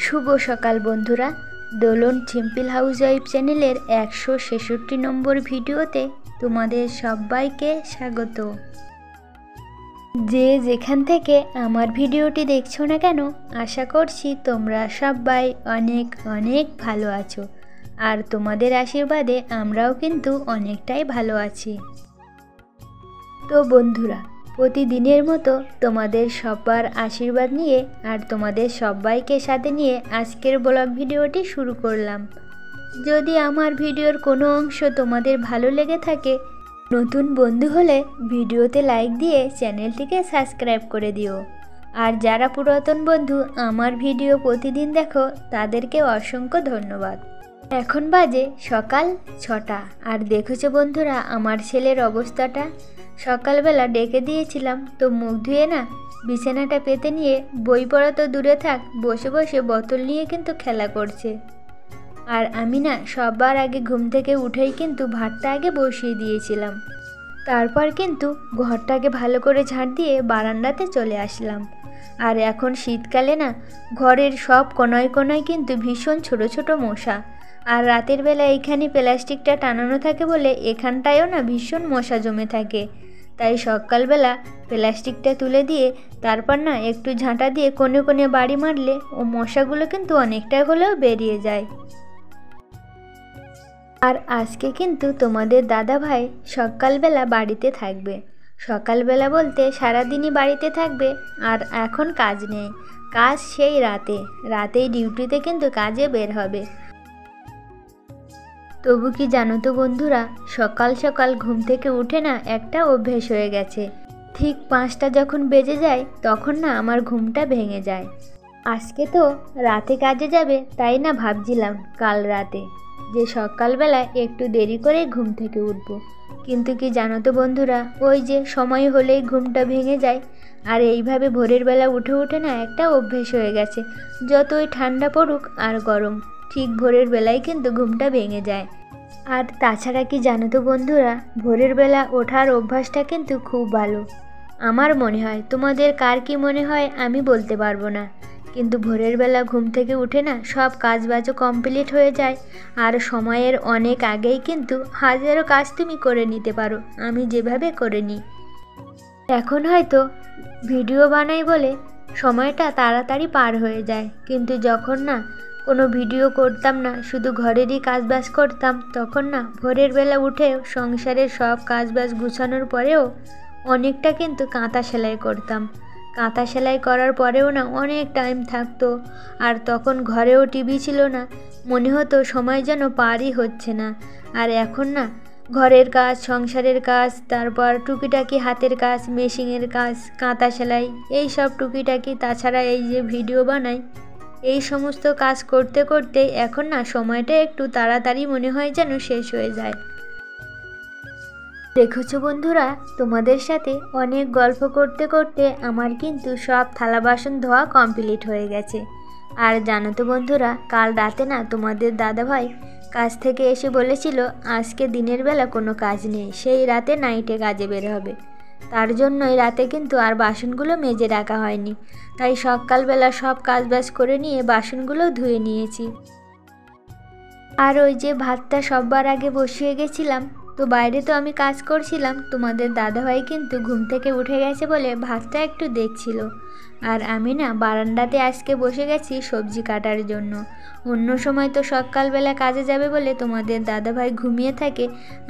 শুভ সকাল বন্ধুরা, দোলন simple housewife চ্যানেলের 166 নম্বর ভিডিওতে তোমাদের সবাইকে স্বাগত। যে যেখান থেকে আমার ভিডিওটি দেখছো না কেন, আশা করছি তোমরা সবাই অনেক অনেক ভালো আছো, আর তোমাদের আশীর্বাদে আমরাও কিন্তু অনেকটাই ভালো আছি। তো বন্ধুরা, প্রতিদিনের মতো তোমাদের সবার আশীর্বাদ নিয়ে আর তোমাদের সবাইকে সাথে নিয়ে আজকের ব্লগ ভিডিওটি শুরু করলাম। যদি আমার ভিডিওর কোনো অংশ তোমাদের ভালো লেগে থাকে, নতুন বন্ধু হলে ভিডিওতে লাইক দিয়ে চ্যানেলটিকে সাবস্ক্রাইব করে দিও। আর যারা পুরাতন বন্ধু আমার ভিডিও প্রতিদিন দেখো, তাদেরকে অসংখ্য ধন্যবাদ। এখন বাজে সকাল 6টা, আর দেখেছো বন্ধুরা আমার ছেলের অবস্থাটা। সকালবেলা ডেকে দিয়েছিলাম তো মুখ ধুয়ে না বিছানাটা পেতে নিয়ে বই পড়া তো দূরে থাক, বসে বসে বোতল নিয়ে কিন্তু খেলা করছে। আর আমি না সবার আগে ঘুম থেকে উঠেই কিন্তু ভাতটা আগে বসিয়ে দিয়েছিলাম। তারপর কিন্তু ঘরটাকে ভালো করে ঝাড় দিয়ে বারান্দাতে চলে আসলাম। আর এখন শীতকালে না ঘরের সব কোনায় কোনায় কিন্তু ভীষণ ছোট ছোট মশা। আর রাতের বেলা এইখানে প্লাস্টিকটা টানানো থাকে বলে এখানটায়ও না ভীষণ মশা জমে থাকে। তাই সকালবেলা প্লাস্টিকটা তুলে দিয়ে তারপর না একটু ঝাঁটা দিয়ে কোণে কোণে বাড়ি মারলে ও মশাগুলো কিন্তু অনেকটা হলেও বেরিয়ে যায়। আর আজকে কিন্তু তোমাদের দাদা ভাই সকালবেলা বাড়িতে থাকবে। সকালবেলা বলতে সারাদিনই বাড়িতে থাকবে, আর এখন কাজ নেই, কাজ সেই রাতেই ডিউটিতে কিন্তু কাজে বের হবে। তবু কি জানো তো বন্ধুরা, সকাল সকাল ঘুম থেকে উঠে না একটা অভ্যেস হয়ে গেছে। ঠিক 5টা যখন বেজে যায় তখন না আমার ঘুমটা ভেঙে যায়। আজকে তো রাতে কাজে যাবে, তাই না ভাবছিলাম কাল রাতে যে সকালবেলা একটু দেরি করে ঘুম থেকে উঠবো। কিন্তু কি জানো তো বন্ধুরা, ওই যে সময় হলেই ঘুমটা ভেঙে যায়। আর এইভাবে ভোরের বেলা উঠে উঠে না একটা অভ্যেস হয়ে গেছে। যতই ঠান্ডা পড়ুক আর গরম, ঠিক ভোরের বেলায় কিন্তু ঘুমটা ভেঙে যায়। আর তাছাড়া কি জানো তো বন্ধুরা, ভোরের বেলা ওঠার অভ্যাসটা কিন্তু খুব ভালো। আমার মনে হয়, তোমাদের কার কি মনে হয় আমি বলতে পারবো না, কিন্তু ভোরের বেলা ঘুম থেকে উঠে না সব কাজবাজও কমপ্লিট হয়ে যায়। আর সময়ের অনেক আগেই কিন্তু হাজারো কাজ তুমি করে নিতে পারো, আমি যেভাবে করে নিই। এখন হয়তো ভিডিও বানাই বলে সময়টা তাড়াতাড়ি পার হয়ে যায়, কিন্তু যখন না কোনো ভিডিও করতাম না, শুধু ঘরেরই কাজবাজ করতাম, তখন না ভোরের বেলা উঠে সংসারের সব কাজবাজ গুছানোর পরেও অনেকটা কিন্তু কাঁথা সেলাই করতাম। কাঁথা সেলাই করার পরেও না অনেক টাইম থাকতো। আর তখন ঘরেও টিভি ছিল না, মনে হতো সময় যেন পারই হচ্ছে না। আর এখন না ঘরের কাজ, সংসারের কাজ, তারপর টুকিটাকি হাতের কাজ, মেশিনের কাজ, কাঁথা সেলাই, এই সব টুকিটাকি, তাছাড়া এই যে ভিডিও বানাই, এই সমস্ত কাজ করতে করতে এখন না সময়টা একটু তাড়াতাড়ি মনে হয় যেন শেষ হয়ে যায়। দেখেছো বন্ধুরা, তোমাদের সাথে অনেক গল্প করতে করতে আমার কিন্তু সব থালা বাসন ধোয়া কমপ্লিট হয়ে গেছে। আর জানো তো বন্ধুরা, কাল রাতে না তোমাদের দাদাভাই কাজ থেকে এসে বলেছিল আজকে দিনের বেলা কোনো কাজ নেই, সেই রাতে নাইটে কাজে বের হবে। তার জন্যই রাতে কিন্তু আর বাসনগুলো মেজে রাখা হয়নি, তাই সকালবেলা সব কাজবাজ করে নিয়ে বাসনগুলো ধুয়ে নিয়েছি। আর ওই যে ভাতটা সবার আগে বসিয়ে গেছিলাম, তো বাইরে তো আমি কাজ করছিলাম, তোমাদের দাদাভাই কিন্তু ঘুম থেকে উঠে গেছে বলে ভাতটা একটু দেখছিল। আর আমি না বারান্দাতে আজকে বসে গেছি সবজি কাটার জন্য। অন্য সময় তো সকালবেলা কাজে যাবে বলে তোমাদের দাদাভাই ঘুমিয়ে থাকে,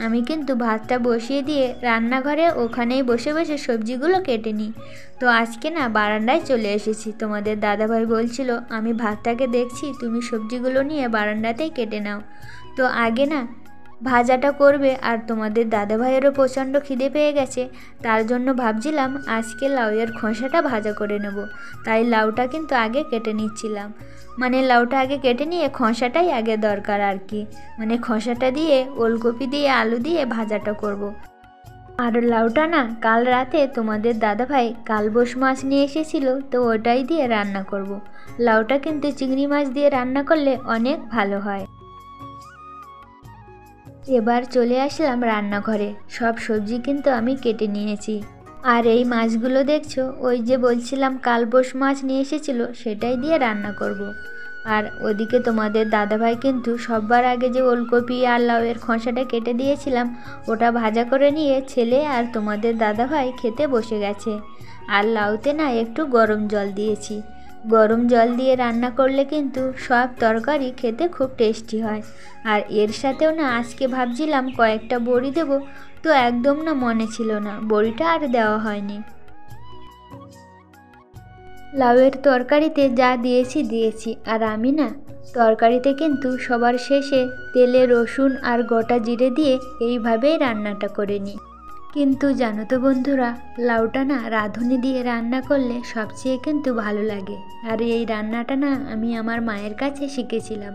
আমি কিন্তু ভাতটা বসিয়ে দিয়ে রান্নাঘরে ওখানেই বসে বসে সবজিগুলো কেটে নিই। তো আজকে না বারান্দায় চলে এসেছি, তোমাদের দাদাভাই বলছিল আমি ভাতটাকে দেখছি, তুমি সবজিগুলো নিয়ে বারান্দাতেই কেটে নাও। তো আগে না ভাজাটা করবে, আর তোমাদের দাদাভাইয়েরও প্রচণ্ড খিদে পেয়ে গেছে, তার জন্য ভাবছিলাম আজকে লাউয়ের খোসাটা ভাজা করে নেব। তাই লাউটা কিন্তু আগে কেটে নিচ্ছিলাম, মানে লাউটা আগে কেটে নিয়ে খোসাটাই আগে দরকার আর কি, মানে খোসাটা দিয়ে ওলকপি দিয়ে আলু দিয়ে ভাজাটা করব। আর লাউটা না কাল রাতে তোমাদের দাদাভাই কালবোস মাছ নিয়ে এসেছিল, তো ওটাই দিয়ে রান্না করব। লাউটা কিন্তু চিংড়ি মাছ দিয়ে রান্না করলে অনেক ভালো হয়। এবার চলে আসলাম রান্নাঘরে, সব সবজি কিন্তু আমি কেটে নিয়েছি। আর এই মাছগুলো দেখছো, ওই যে বলছিলাম কালবোস মাছ নিয়ে এসেছিলো, সেটাই দিয়ে রান্না করব। আর ওদিকে তোমাদের দাদাভাই কিন্তু সবার আগে যে ওলকপি আর লাউয়ের খোসাটা কেটে দিয়েছিলাম ওটা ভাজা করে নিয়ে ছেলে আর তোমাদের দাদাভাই খেতে বসে গেছে। আর লাউতে না একটু গরম জল দিয়েছি। গরম জল দিয়ে রান্না করলে কিন্তু সব তরকারি খেতে খুব টেস্টি হয়। আর এর সাথেও না আজকে ভাবছিলাম কয়েকটা বড়ি দেবো, তো একদম না মনে ছিল না, বড়িটা আর দেওয়া হয়নি। লাউয়ের তরকারিতে যা দিয়েছি আর আমি না তরকারিতে কিন্তু সবার শেষে তেলে রসুন আর গোটা জিরে দিয়ে এইভাবেই রান্নাটা করে নিই। কিন্তু জানো তো বন্ধুরা, লাউটা না রাঁধুনি দিয়ে রান্না করলে সবচেয়ে কিন্তু ভালো লাগে। আর এই রান্নাটা না আমি আমার মায়ের কাছে শিখেছিলাম।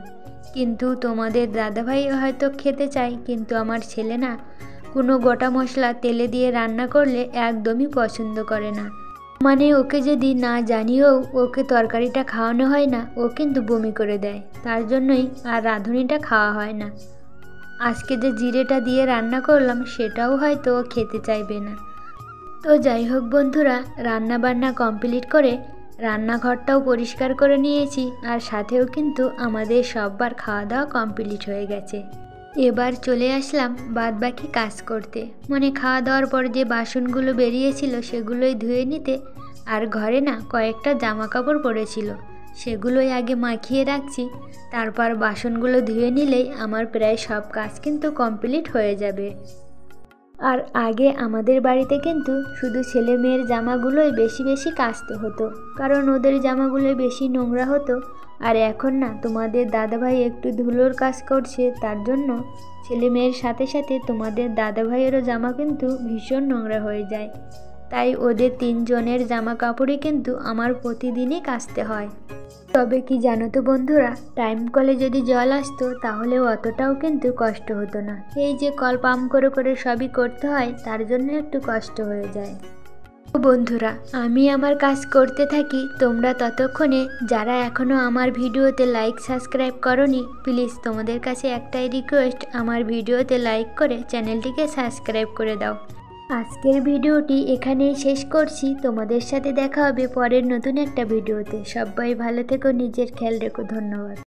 কিন্তু তোমাদের দাদাভাই হয়তো খেতে চায়, কিন্তু আমার ছেলে না কোনো গোটা মশলা তেলে দিয়ে রান্না করলে একদমই পছন্দ করে না। মানে ওকে যদি না জানিয়েও ওকে তরকারিটা খাওয়ানো হয় না, ও কিন্তু বমি করে দেয়। তার জন্যই আর রাঁধুনিটা খাওয়া হয় না। আজকে যে জিরেটা দিয়ে রান্না করলাম সেটাও হয়তো ও খেতে চাইবে না। তো যাই হোক বন্ধুরা, রান্না বান্না কমপ্লিট করে রান্নাঘরটাও পরিষ্কার করে নিয়েছি, আর সাথেও কিন্তু আমাদের সববার খাওয়া দাওয়া কমপ্লিট হয়ে গেছে। এবার চলে আসলাম বাদ বাকি কাজ করতে, মানে খাওয়া দাওয়ার পর যে বাসনগুলো বেরিয়েছিল সেগুলোই ধুয়ে নিতে। আর ঘরে না কয়েকটা জামা কাপড় পড়েছিল, সেগুলোই আগে মাখিয়ে রাখছি। তারপর বাসনগুলো ধুয়ে নিলেই আমার প্রায় সব কাজ কিন্তু কমপ্লিট হয়ে যাবে। আর আগে আমাদের বাড়িতে কিন্তু শুধু ছেলে মেয়ের জামাগুলোই বেশি বেশি কাচতে হতো, কারণ ওদের জামাগুলো বেশি নোংরা হতো। আর এখন না তোমাদের দাদাভাই একটু ধুলোর কাজ করছে, তার জন্য ছেলে মেয়ের সাথে সাথে তোমাদের দাদাভাইয়েরও জামা কিন্তু ভীষণ নোংরা হয়ে যায়। তাই ওদের তিনজনের জামা কাপড়ই কিন্তু আমার প্রতিদিনই কাচতে হয়। তবে কি জানো তো বন্ধুরা, টাইম কলে যদি জল আসতো তাহলে অতটাও কিন্তু কষ্ট হতো না। এই যে কল পাম্প করে করে সবই করতে হয়, তার জন্য একটু কষ্ট হয়ে যায়। তো বন্ধুরা, আমি আমার কাজ করতে থাকি, তোমরা ততক্ষণে যারা এখনও আমার ভিডিওতে লাইক সাবস্ক্রাইব করোনি, প্লিজ তোমাদের কাছে একটাই রিকোয়েস্ট, আমার ভিডিওতে লাইক করে চ্যানেলটিকে সাবস্ক্রাইব করে দাও। আজকের ভিডিওটি এখানেই শেষ করছি। তোমাদের সাথে দেখা হবে পরের নতুন একটা ভিডিওতে। সবাই ভালো থেকো, নিজের খেয়াল রেখো। ধন্যবাদ।